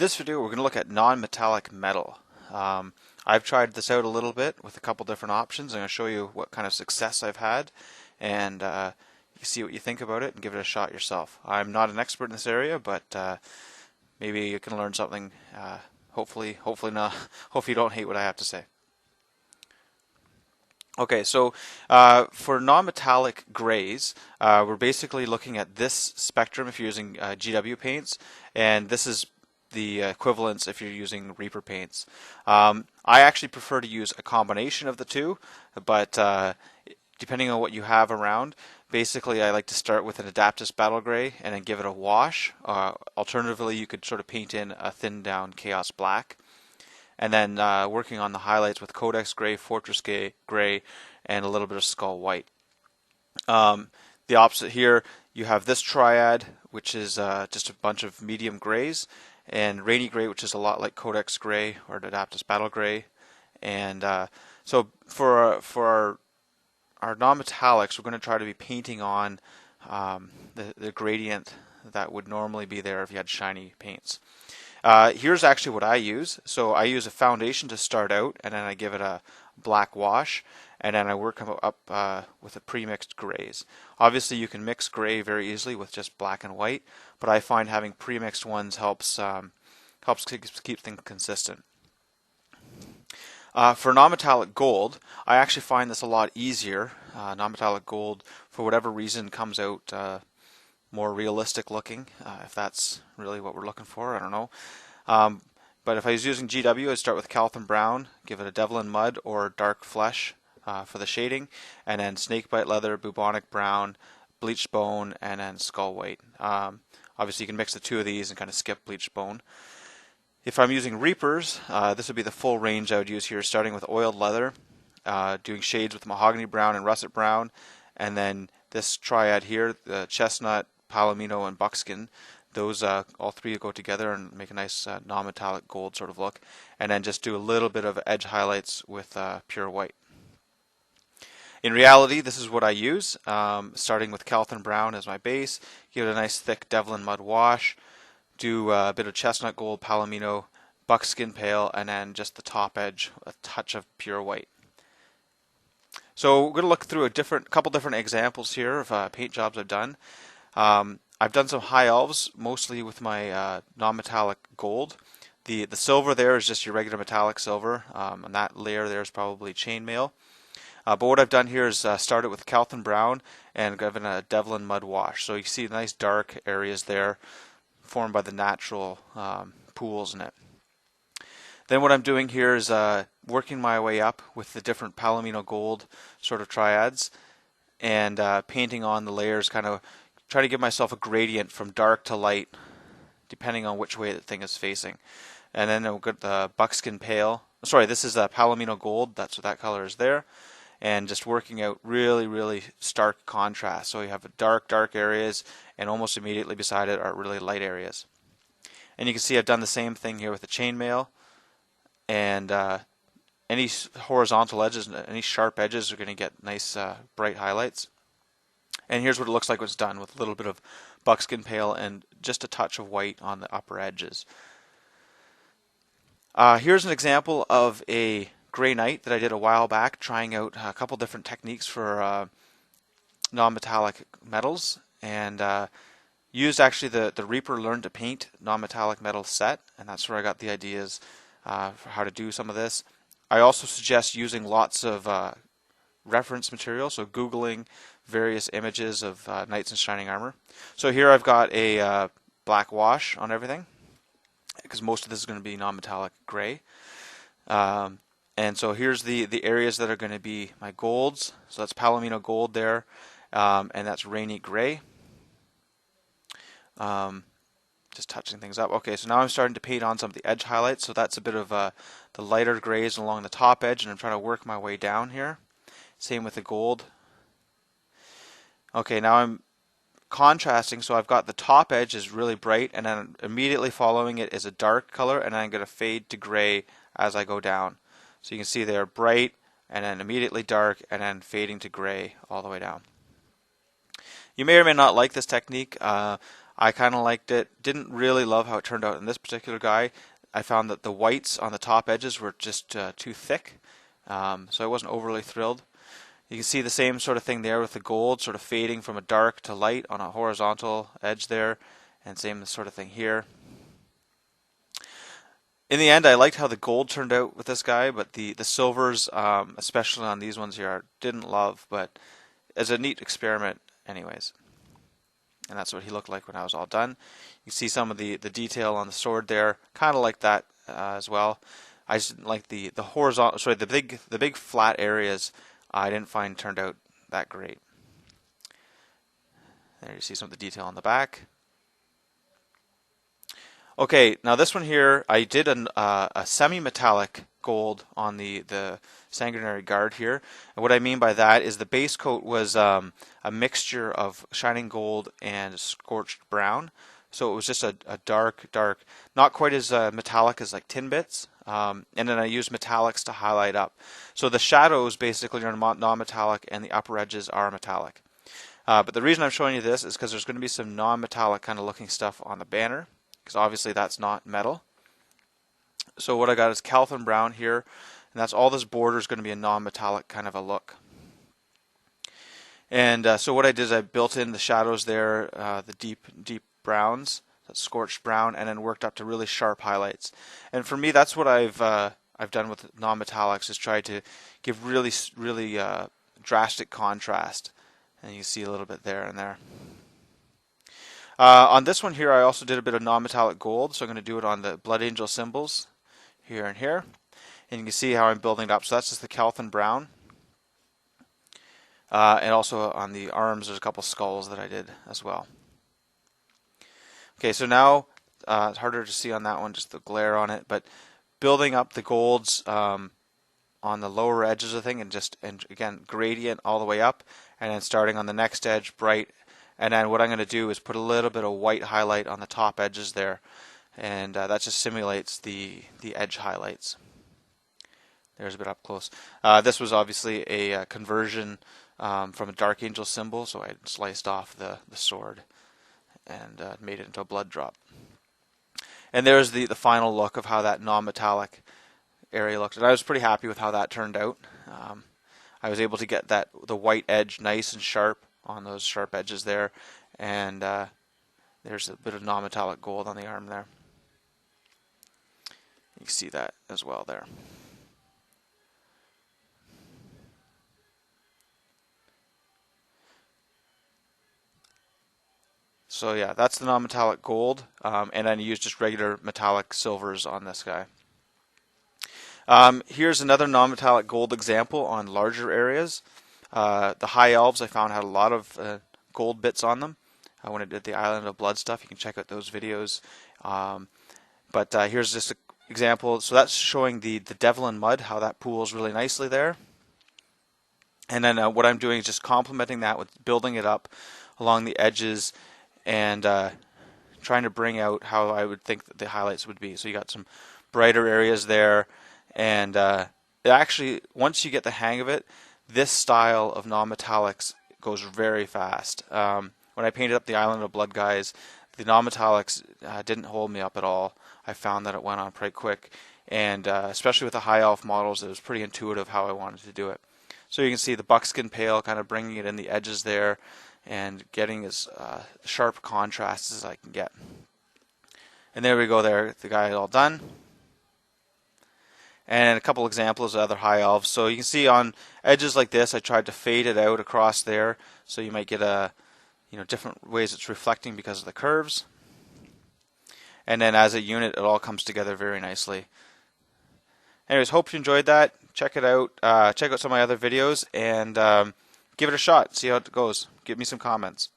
this video, we're going to look at non-metallic metal. I've tried this out a little bit with a couple different options. I'm going to show you what kind of success I've had, and you see what you think about it and give it a shot yourself. I'm not an expert in this area, but maybe you can learn something. Hopefully not. Hopefully you don't hate what I have to say. Okay, so for non-metallic grays, we're basically looking at this spectrum if you're using GW paints, and this is the equivalence if you're using Reaper paints. I actually prefer to use a combination of the two, but depending on what you have around, basically I like to start with an Adaptus Battle Gray and then give it a wash. Alternatively, you could sort of paint in a thinned down Chaos Black. And then working on the highlights with Codex Gray, Fortress Gray, and a little bit of Skull White. The opposite here, you have this triad, which is just a bunch of medium grays, and Rainy Gray, which is a lot like Codex Gray or Adaptus Battle Gray. And so for our non-metallics, we're going to try to be painting on the gradient that would normally be there if you had shiny paints. Here's actually what I use. So I use a foundation to start out, and then I give it a black wash, and then I work up with a pre-mixed grays. Obviously you can mix gray very easily with just black and white, but I find having pre-mixed ones helps keep things consistent. For non-metallic gold, I actually find this a lot easier. Non-metallic gold, for whatever reason, comes out more realistic looking, if that's really what we're looking for, I don't know. But if I was using GW, I'd start with Caltham Brown, give it a Devlin Mud or Dark Flesh for the shading, and then Snakebite Leather, Bubonic Brown, Bleached Bone, and then Skull White. Obviously you can mix the two of these and kind of skip Bleached Bone. If I'm using Reapers, this would be the full range I would use here, starting with Oiled Leather, doing shades with Mahogany Brown and Russet Brown, and then this triad here, the Chestnut, Palomino, and Buckskin. Those all three go together and make a nice non-metallic gold sort of look. And then just do a little bit of edge highlights with pure white. In reality, this is what I use, starting with Caltham Brown as my base. Give it a nice thick Devlin Mud wash. Do a bit of Chestnut Gold, Palomino, Buckskin Pale, and then just the top edge, a touch of pure white. So we're going to look through a couple different examples here of paint jobs I've done. I've done some high elves, mostly with my non-metallic gold. The silver there is just your regular metallic silver, and that layer there is probably chainmail. But what I've done here is started with Caltham Brown and given a Devlin Mud wash. So you see nice dark areas there formed by the natural pools in it. Then what I'm doing here is working my way up with the different Palomino gold sort of triads and painting on the layers, kind of try to give myself a gradient from dark to light depending on which way the thing is facing. And then I'll get the Buckskin Pale. Sorry, this is Palomino Gold. That's what that color is there. And just working out really stark contrast. So you have dark areas, and almost immediately beside it are really light areas. And you can see I've done the same thing here with the chainmail. And any horizontal edges, any sharp edges are going to get nice bright highlights. And here's what it looks like when it's done, with a little bit of Buckskin Pale and just a touch of white on the upper edges. Here's an example of a Gray Knight that I did a while back, trying out a couple different techniques for non-metallic metals, and used actually the Reaper Learn to Paint non-metallic metal set, and that's where I got the ideas for how to do some of this. I also suggest using lots of reference material, so Googling various images of knights in shining armor. So here I've got a black wash on everything, because most of this is going to be non-metallic gray. And so here's the areas that are going to be my golds. So that's Palomino Gold there, and that's Rainy Gray. Just touching things up. Okay, so now I'm starting to paint on some of the edge highlights. So that's a bit of the lighter grays along the top edge, and I'm trying to work my way down here. Same with the gold. Okay, now I'm contrasting, so I've got the top edge is really bright, and then immediately following it is a dark color, and then I'm going to fade to gray as I go down. So you can see they're bright, and then immediately dark, and then fading to gray all the way down. You may or may not like this technique. I kind of liked it. Didn't really love how it turned out in this particular guy. I found that the whites on the top edges were just too thick, so I wasn't overly thrilled. You can see the same sort of thing there with the gold sort of fading from a dark to light on a horizontal edge there, and same sort of thing here. In the end, I liked how the gold turned out with this guy, but the silvers, especially on these ones here, I didn't love, but as a neat experiment anyways. And that's what he looked like when I was all done. You see some of the detail on the sword there, kind of like that as well. I just didn't like the horizontal, sorry, the big flat areas. I didn't find turned out that great. There you see some of the detail on the back. Okay, now this one here, I did a semi-metallic gold on the sanguinary guard here. And what I mean by that is the base coat was a mixture of shining gold and scorched brown. So it was just a dark, not quite as metallic as like tin bits. And then I used metallics to highlight up. So the shadows basically are non-metallic and the upper edges are metallic. But the reason I'm showing you this is because there's going to be some non-metallic kind of looking stuff on the banner, because obviously that's not metal. So what I got is Calvin brown here, and that's all this border is going to be a non-metallic kind of a look. And so what I did is I built in the shadows there, the deep browns, that scorched brown, and then worked up to really sharp highlights. And for me, that's what I've done with non-metallics, is try to give really drastic contrast. And you can see a little bit there and there. On this one here, I also did a bit of non-metallic gold, so I'm going to do it on the Blood Angel symbols here and here. And you can see how I'm building it up. So that's just the Calvin brown. And also on the arms, there's a couple skulls that I did as well. Okay, so now it's harder to see on that one, just the glare on it, but building up the golds on the lower edges of the thing, and again gradient all the way up, and then starting on the next edge bright, and then what I'm going to do is put a little bit of white highlight on the top edges there, and that just simulates the edge highlights. There's a bit up close. This was obviously a conversion from a Dark Angel symbol, so I sliced off the sword and made it into a blood drop. And there's the final look of how that non-metallic area looked. And I was pretty happy with how that turned out. I was able to get the white edge nice and sharp on those sharp edges there. And there's a bit of non-metallic gold on the arm there. You can see that as well there. So yeah, that's the non-metallic gold, and then you use just regular metallic silvers on this guy. Here's another non-metallic gold example on larger areas. The High Elves I found had a lot of gold bits on them. When I did the Island of Blood stuff, you can check out those videos. But here's just an example. So that's showing the Devil in Mud, how that pools really nicely there. And then what I'm doing is just complementing that with building it up along the edges and trying to bring out how I would think that the highlights would be. So you got some brighter areas there, and it actually, once you get the hang of it, this style of non-metallics goes very fast. When I painted up the Island of Blood guys, the non-metallics didn't hold me up at all. I found that it went on pretty quick, and especially with the High Elf models, it was pretty intuitive how I wanted to do it. So you can see the buckskin pale kind of bringing it in the edges there, and getting as sharp contrast as I can get. And there we go there, the guy is all done. And a couple examples of other High Elves. So you can see on edges like this, I tried to fade it out across there, so you might get different ways it's reflecting because of the curves. And then as a unit, it all comes together very nicely. Anyways, hope you enjoyed that. Check it out. Check out some of my other videos, and give it a shot. See how it goes. Give me some comments.